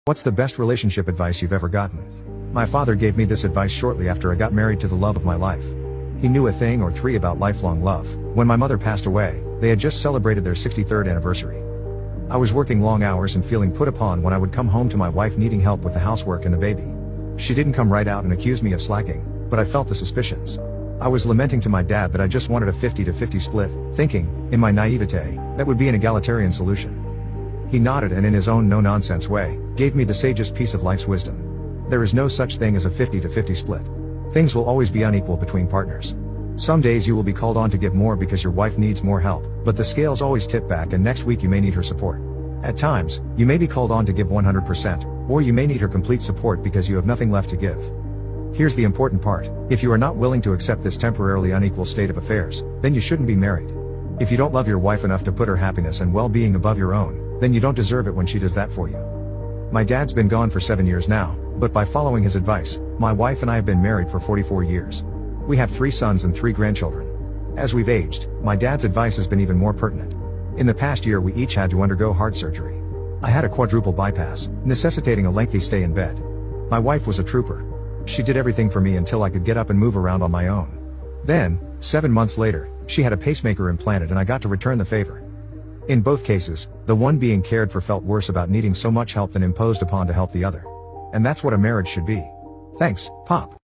What's the best relationship advice you've ever gotten? My father gave me this advice shortly after I got married to the love of my life. He knew a thing or three about lifelong love. When my mother passed away, they had just celebrated their 63rd anniversary. I was working long hours and feeling put upon when I would come home to my wife needing help with the housework and the baby. She didn't come right out and accuse me of slacking, but I felt the suspicions. I was lamenting to my dad that I just wanted a 50-50 split, thinking, in my naivete, that would be an egalitarian solution. He nodded and in his own no-nonsense way, gave me the sagest piece of life's wisdom. There is no such thing as a 50-50 split. Things will always be unequal between partners. Some days you will be called on to give more because your wife needs more help, but the scales always tip back and next week you may need her support. At times, you may be called on to give 100%, or you may need her complete support because you have nothing left to give. Here's the important part: if you are not willing to accept this temporarily unequal state of affairs, then you shouldn't be married. If you don't love your wife enough to put her happiness and well-being above your own, then you don't deserve it when she does that for you. My dad's been gone for 7 years now, but by following his advice, my wife and I have been married for 44 years. We have 3 sons and 3 grandchildren. As we've aged, my dad's advice has been even more pertinent. In the past year we each had to undergo heart surgery. I had a quadruple bypass, necessitating a lengthy stay in bed. My wife was a trooper. She did everything for me until I could get up and move around on my own. Then, 7 months later, she had a pacemaker implanted and I got to return the favor. In both cases, the one being cared for felt worse about needing so much help than imposed upon to help the other. And that's what a marriage should be. Thanks, Pop.